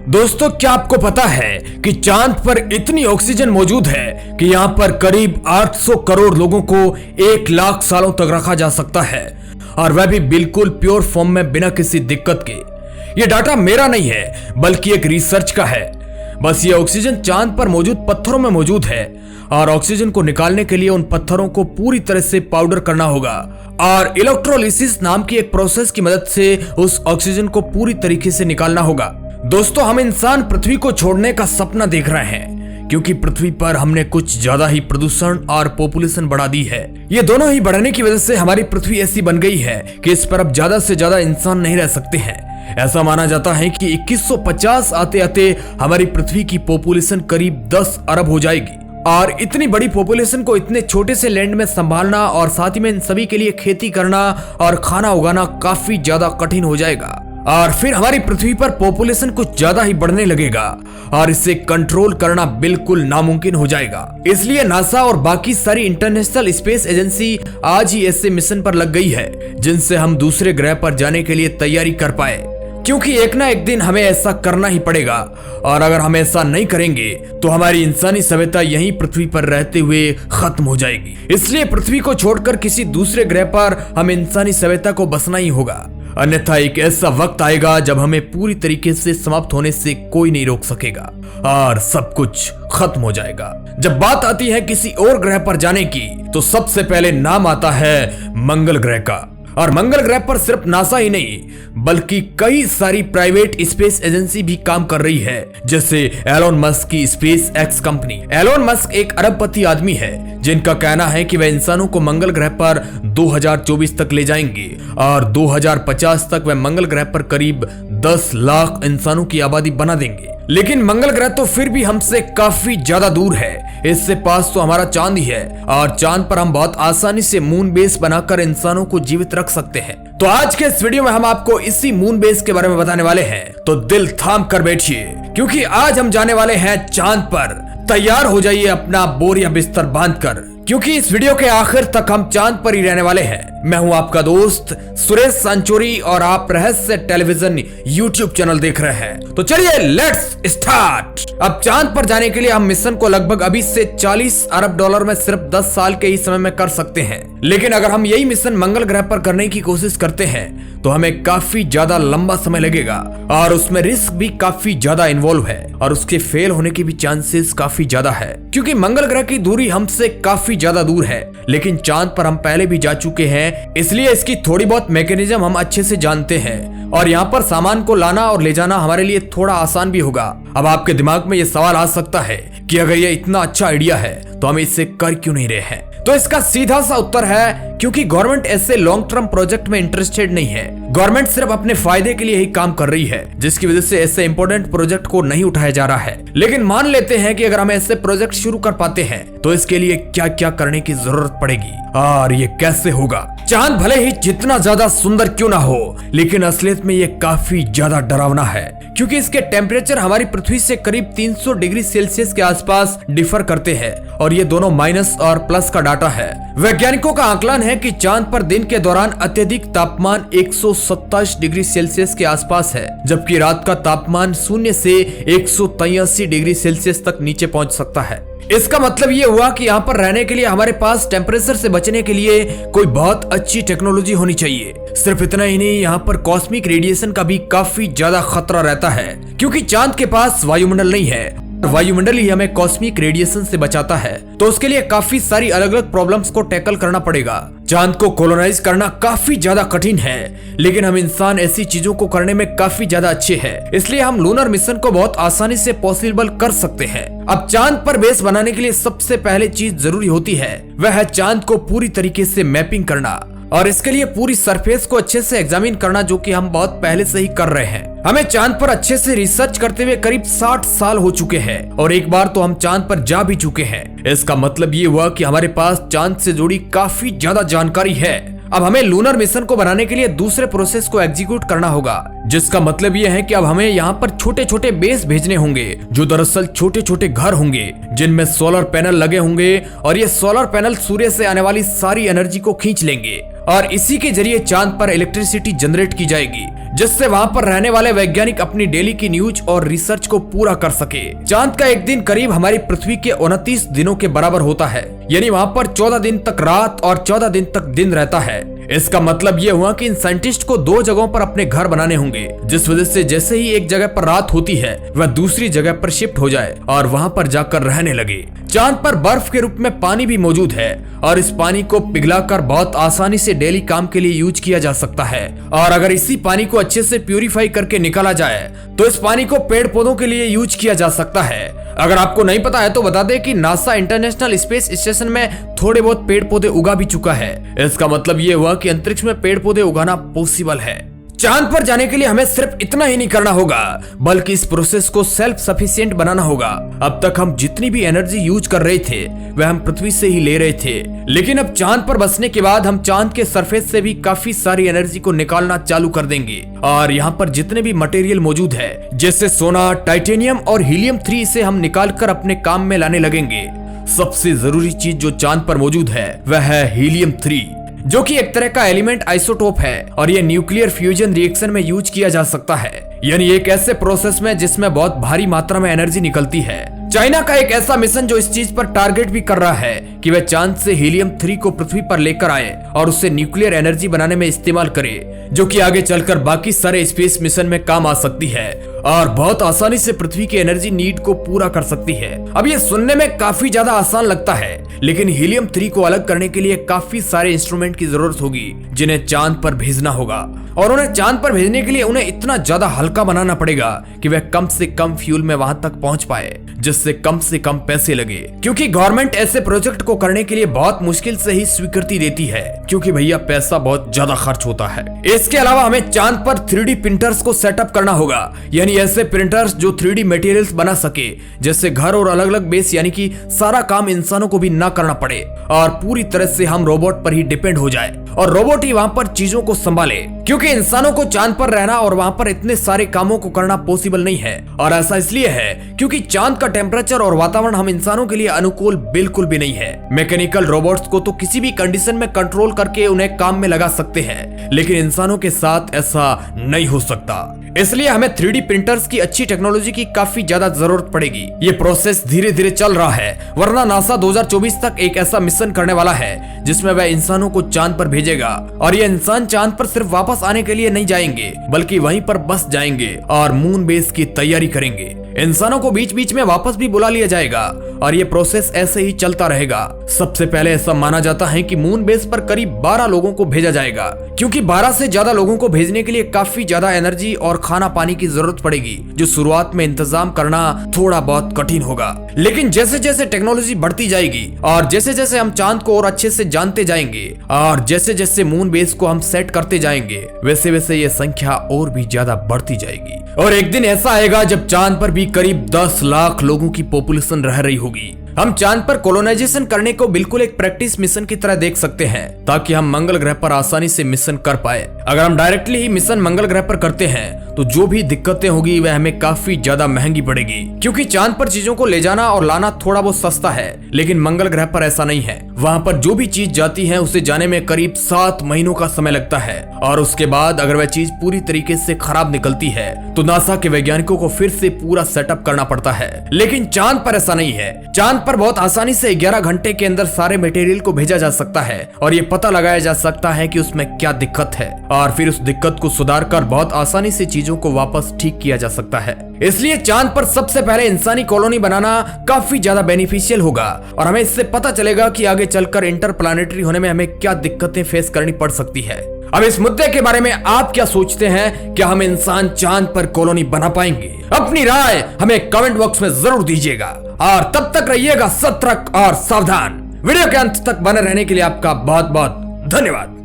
दोस्तों, क्या आपको पता है कि चांद पर इतनी ऑक्सीजन मौजूद है कि यहाँ पर करीब 800 करोड़ लोगों को 1 लाख सालों तक रखा जा सकता है, और वह भी बिल्कुल प्योर फॉर्म में बिना किसी दिक्कत के। ये डाटा मेरा नहीं है बल्कि एक रिसर्च का है। बस ये ऑक्सीजन चांद पर मौजूद पत्थरों में मौजूद है, और ऑक्सीजन को निकालने के लिए उन पत्थरों को पूरी तरह से पाउडर करना होगा, और इलेक्ट्रोलिसिस नाम की एक प्रोसेस की मदद से उस ऑक्सीजन को पूरी तरीके से निकालना होगा। दोस्तों, हम इंसान पृथ्वी को छोड़ने का सपना देख रहे हैं, क्योंकि पृथ्वी पर हमने कुछ ज्यादा ही प्रदूषण और पॉपुलेशन बढ़ा दी है। ये दोनों ही बढ़ने की वजह से हमारी पृथ्वी ऐसी बन गई है कि इस पर अब ज्यादा से ज्यादा इंसान नहीं रह सकते हैं। ऐसा माना जाता है कि 2150 आते आते हमारी पृथ्वी की पॉपुलेशन करीब 10 अरब हो जाएगी, और इतनी बड़ी पॉपुलेशन को इतने छोटे से लैंड में संभालना और साथ ही में इन सभी के लिए खेती करना और खाना उगाना काफी ज्यादा कठिन हो जाएगा, और फिर हमारी पृथ्वी पर पॉपुलेशन कुछ ज्यादा ही बढ़ने लगेगा और इसे कंट्रोल करना बिल्कुल नामुमकिन हो जाएगा। इसलिए नासा और बाकी सारी इंटरनेशनल स्पेस एजेंसी आज ही ऐसे मिशन पर लग गई है जिनसे हम दूसरे ग्रह पर जाने के लिए तैयारी कर पाए, क्योंकि एक ना एक दिन हमें ऐसा करना ही पड़ेगा, और अगर हम ऐसा नहीं करेंगे तो हमारी इंसानी सभ्यता यहीं पृथ्वी पर रहते हुए खत्म हो जाएगी। इसलिए पृथ्वी को छोड़कर किसी दूसरे ग्रह पर हम इंसानी सभ्यता को बसना ही होगा, अन्यथा एक ऐसा वक्त आएगा जब हमें पूरी तरीके से समाप्त होने से कोई नहीं रोक सकेगा और सब कुछ खत्म हो जाएगा। जब बात आती है किसी और ग्रह पर जाने की, तो सबसे पहले नाम आता है मंगल ग्रह का। और मंगल ग्रह पर सिर्फ नासा ही नहीं बल्कि कई सारी प्राइवेट स्पेस एजेंसी भी काम कर रही है, जैसे एलोन मस्क की SpaceX company. Elon Musk एक अरबपति आदमी है जिनका कहना है कि वह इंसानों को मंगल ग्रह पर 2024 तक ले जाएंगे, और 2050 तक वह मंगल ग्रह पर करीब 10 लाख इंसानों की आबादी बना देंगे। लेकिन मंगल ग्रह तो फिर भी हमसे काफी ज्यादा दूर है। इससे पास तो हमारा चांद ही है, और चांद पर हम बहुत आसानी से मून बेस बनाकर इंसानों को जीवित रख सकते हैं। तो आज के इस वीडियो में हम आपको इसी मून बेस के बारे में बताने वाले हैं, तो दिल थाम कर बैठिए, क्योंकि आज हम जाने वाले हैं चांद पर। तैयार हो जाइए अपना बोरिया बिस्तर बांधकर, क्योंकि इस वीडियो के आखिर तक हम चांद पर ही रहने वाले हैं। मैं हूं आपका दोस्त सुरेश सांचोरी, और आप रहस्य टेलीविजन यूट्यूब चैनल देख रहे हैं। तो चलिए लेट्स स्टार्ट। अब चांद पर जाने के लिए हम मिशन को लगभग अभी से 40 अरब डॉलर में सिर्फ 10 साल के ही समय में कर सकते हैं। लेकिन अगर हम यही मिशन मंगल ग्रह पर करने की कोशिश करते हैं तो हमें काफी ज्यादा लंबा समय लगेगा, और उसमें रिस्क भी काफी ज्यादा इन्वॉल्व है, और उसके फेल होने के भी चांसेस काफी ज्यादा है, क्योंकि मंगल ग्रह की दूरी हमसे काफी ज्यादा दूर है। लेकिन चांद पर हम पहले भी जा चुके हैं, इसलिए इसकी थोड़ी बहुत मैकेनिज्म हम अच्छे से जानते हैं, और यहाँ पर सामान को लाना और ले जाना हमारे लिए थोड़ा आसान भी होगा। अब आपके दिमाग में ये सवाल आ सकता है कि अगर ये इतना अच्छा आइडिया है तो हम इसे कर क्यों नहीं रहे हैं? तो इसका सीधा सा उत्तर है क्योंकि गवर्नमेंट ऐसे लॉन्ग टर्म प्रोजेक्ट में इंटरेस्टेड नहीं है। गवर्नमेंट सिर्फ अपने फायदे के लिए ही काम कर रही है, जिसकी वजह से ऐसे इंपॉर्टेंट प्रोजेक्ट को नहीं उठाया जा रहा है। लेकिन मान लेते हैं कि अगर हम ऐसे प्रोजेक्ट शुरू कर पाते हैं तो इसके लिए क्या क्या करने की जरूरत पड़ेगी और ये कैसे होगा। चांद भले ही जितना ज्यादा सुंदर क्यों ना हो, लेकिन असलियत में ये काफी ज्यादा डरावना है, क्योंकि इसके टेम्परेचर हमारी पृथ्वी से करीब 300 डिग्री सेल्सियस के आसपास डिफर करते हैं, और ये दोनों माइनस और प्लस का डाटा है। वैज्ञानिकों का आकलन है कि चांद पर दिन के दौरान अत्यधिक तापमान 127 डिग्री सेल्सियस के आसपास है, जबकि रात का तापमान 0 से 183 डिग्री सेल्सियस तक नीचे पहुंच सकता है। इसका मतलब ये हुआ कि यहाँ पर रहने के लिए हमारे पास टेम्परेचर से बचने के लिए कोई बहुत अच्छी टेक्नोलॉजी होनी चाहिए। सिर्फ इतना ही नहीं, यहाँ पर कॉस्मिक रेडिएशन का भी काफी ज्यादा खतरा रहता है, क्योंकि चांद के पास वायुमंडल नहीं है। वायुमंडल ही हमें कॉस्मिक रेडिएशन से बचाता है, तो उसके लिए काफी सारी अलग अलग प्रॉब्लम्स को टैकल करना पड़ेगा। चांद को कॉलोनाइज करना काफी ज्यादा कठिन है, लेकिन हम इंसान ऐसी चीजों को करने में काफी ज्यादा अच्छे हैं, इसलिए हम लूनर मिशन को बहुत आसानी से पॉसिबल कर सकते हैं। अब चांद पर बेस बनाने के लिए सबसे पहले चीज जरूरी होती है वह है चांद को पूरी तरीके से मैपिंग करना, और इसके लिए पूरी सरफेस को अच्छे से एग्जामिन करना, जो कि हम बहुत पहले से ही कर रहे हैं। हमें चांद पर अच्छे से रिसर्च करते हुए करीब 60 साल हो चुके हैं, और एक बार तो हम चांद पर जा भी चुके हैं। इसका मतलब ये हुआ कि हमारे पास चांद से जुड़ी काफी ज्यादा जानकारी है। अब हमें लूनर मिशन को बनाने के लिए दूसरे प्रोसेस को एग्जीक्यूट करना होगा, जिसका मतलब ये है कि अब हमें यहाँ पर छोटे छोटे बेस भेजने होंगे, जो दरअसल छोटे छोटे घर होंगे जिनमें सोलर पैनल लगे होंगे, और ये सोलर पैनल सूर्य से आने वाली सारी एनर्जी को खींच लेंगे और इसी के जरिए चांद पर इलेक्ट्रिसिटी जनरेट की जाएगी, जिससे वहां पर रहने वाले वैज्ञानिक अपनी डेली की न्यूज और रिसर्च को पूरा कर सके। चांद का एक दिन करीब हमारी पृथ्वी के 29 दिनों के बराबर होता है, यानी वहां पर 14 दिन तक रात और 14 दिन तक दिन रहता है। इसका मतलब ये हुआ कि इन साइंटिस्ट को 2 जगहों पर अपने घर बनाने होंगे, जिस वजह से जैसे ही एक जगह पर रात होती है वह दूसरी जगह पर शिफ्ट हो जाए और वहां पर जाकर रहने लगे। चांद पर बर्फ के रूप में पानी भी मौजूद है और इस पानी को पिघलाकर बहुत आसानी से डेली काम के लिए यूज किया जा सकता है। और अगर इसी पानी को अच्छे से प्यूरिफाई करके निकाला जाए तो इस पानी को पेड़ पौधों के लिए यूज किया जा सकता है। अगर आपको नहीं पता है तो बता दें कि नासा इंटरनेशनल स्पेस स्टेशन में थोड़े बहुत पेड़ पौधे उगा भी चुका है। इसका मतलब ये हुआ कि अंतरिक्ष में पेड़ पौधे उगाना पॉसिबल है। चांद पर जाने के लिए हमें सिर्फ इतना ही नहीं करना होगा, बल्कि इस प्रोसेस को सेल्फ सफिशिएंट बनाना होगा। अब तक हम जितनी भी एनर्जी यूज कर रहे थे वह हम पृथ्वी से ही ले रहे थे, लेकिन अब चांद पर बसने के बाद हम चांद के सरफेस से भी काफी सारी एनर्जी को निकालना चालू कर देंगे। और यहाँ पर जितने भी मटेरियल मौजूद है जैसे सोना, टाइटेनियम और हीलियम-3 से हम निकाल कर अपने काम में लाने लगेंगे। सबसे जरूरी चीज जो चांद पर मौजूद है वह है हीलियम-3, जो कि एक तरह का एलिमेंट आइसोटोप है और ये न्यूक्लियर फ्यूजन रिएक्शन में यूज किया जा सकता है, यानी एक ऐसे प्रोसेस में जिसमें बहुत भारी मात्रा में एनर्जी निकलती है। चाइना का एक ऐसा मिशन जो इस चीज पर टारगेट भी कर रहा है कि वह चांद से हीलियम-3 को पृथ्वी पर लेकर आए और उससे न्यूक्लियर एनर्जी बनाने में इस्तेमाल करे, जो कि आगे चलकर बाकी सारे स्पेस मिशन में काम आ सकती है और बहुत आसानी से पृथ्वी की एनर्जी नीड को पूरा कर सकती है। अब ये सुनने में काफी ज्यादा आसान लगता है, लेकिन हीलियम-3 को अलग करने के लिए काफी सारे इंस्ट्रूमेंट की जरूरत होगी जिन्हें चांद पर भेजना होगा, और उन्हें चांद पर भेजने के लिए उन्हें इतना ज्यादा हल्का बनाना पड़ेगा कि वह कम से कम फ्यूल में वहां तक पहुंच पाए, जिससे कम से कम पैसे लगे, क्योंकि गवर्नमेंट ऐसे प्रोजेक्ट को करने के लिए बहुत मुश्किल से ही स्वीकृति देती है, क्योंकि भैया पैसा बहुत ज्यादा खर्च होता है। इसके अलावा हमें चांद पर 3D प्रिंटर्स को सेटअप करना होगा, यानी ऐसे प्रिंटर्स जो 3D मटेरियल्स बना सके, जैसे घर और अलग अलग बेस, यानी कि सारा काम इंसानों को भी ना करना पड़े और पूरी तरह से हम रोबोट पर ही डिपेंड हो जाए और रोबोट ही वहां पर चीजों को संभाले, क्योंकि इंसानों को चांद पर रहना और वहां पर इतने सारे कामों को करना पॉसिबल नहीं है। और ऐसा इसलिए है क्योंकि चांद का टेम्परेचर और वातावरण हम इंसानों के लिए अनुकूल बिल्कुल भी नहीं है। मैकेनिकल रोबोट्स को तो किसी भी कंडीशन में कंट्रोल करके उन्हें काम में लगा सकते हैं, लेकिन इंसानों के साथ ऐसा नहीं हो सकता। इसलिए हमें 3D प्रिंटर्स की अच्छी टेक्नोलॉजी की काफी ज्यादा जरूरत पड़ेगी। ये प्रोसेस धीरे धीरे चल रहा है, वरना नासा 2024 तक एक ऐसा मिशन करने वाला है जिसमें वह इंसानों को चांद पर भेजेगा, और ये इंसान चांद पर सिर्फ वापस आने के लिए नहीं जाएंगे, बल्कि वहीं पर बस जाएंगे और मून बेस की तैयारी करेंगे। इंसानों को बीच बीच में वापस भी बुला लिया जाएगा और ये प्रोसेस ऐसे ही चलता रहेगा। सबसे पहले ऐसा माना जाता है कि मून बेस पर करीब 12 लोगों को भेजा जाएगा, क्योंकि 12 से ज्यादा लोगों को भेजने के लिए काफी ज्यादा एनर्जी और खाना पानी की जरूरत पड़ेगी, जो शुरुआत में इंतजाम करना थोड़ा बहुत कठिन होगा। लेकिन जैसे जैसे टेक्नोलॉजी बढ़ती जाएगी और जैसे जैसे हम चांद को और अच्छे से जानते जाएंगे और जैसे जैसे मून बेस को हम सेट करते जाएंगे, वैसे वैसे ये संख्या और भी ज्यादा बढ़ती जाएगी। और एक दिन ऐसा आएगा जब चांद पर भी करीब 10 लाख लोगों की पॉपुलेशन रह रही होगी। हम चांद पर कॉलोनाइजेशन करने को बिल्कुल एक प्रैक्टिस मिशन की तरह देख सकते हैं, ताकि हम मंगल ग्रह पर आसानी से मिशन कर पाए। अगर हम डायरेक्टली ही मिशन मंगल ग्रह पर करते हैं तो जो भी दिक्कतें होगी वह हमें काफी ज्यादा महंगी पड़ेगी, क्योंकि चांद पर चीजों को ले जाना और लाना थोड़ा बहुत सस्ता है, लेकिन मंगल ग्रह पर ऐसा नहीं है। वहाँ पर जो भी चीज जाती है उसे जाने में करीब 7 महीनों का समय लगता है, और उसके बाद अगर वह चीज पूरी तरीके से खराब निकलती है तो नासा के वैज्ञानिकों को फिर से पूरा सेटअप करना पड़ता है। लेकिन चांद पर ऐसा नहीं है। चांद पर बहुत आसानी से 11 घंटे के अंदर सारे मटेरियल को भेजा जा सकता है और ये पता लगाया जा सकता है कि उसमें क्या दिक्कत है, और फिर उस दिक्कत को सुधार कर बहुत आसानी से चीजों को वापस ठीक किया जा सकता है। इसलिए चांद पर सबसे पहले इंसानी कॉलोनी बनाना काफी ज्यादा बेनिफिशियल होगा, और हमें इससे पता चलेगा कि आगे चलकर इंटरप्लानेटरी होने में हमें क्या दिक्कतें फेस करनी पड़ सकती है। अब इस मुद्दे के बारे में आप क्या सोचते हैं? क्या हम इंसान चांद पर कॉलोनी बना पाएंगे? अपनी राय हमें कमेंट बॉक्स में जरूर दीजिएगा, और तब तक रहिएगा सतर्क और सावधान। वीडियो के अंत तक बने रहने के लिए आपका बहुत बहुत धन्यवाद।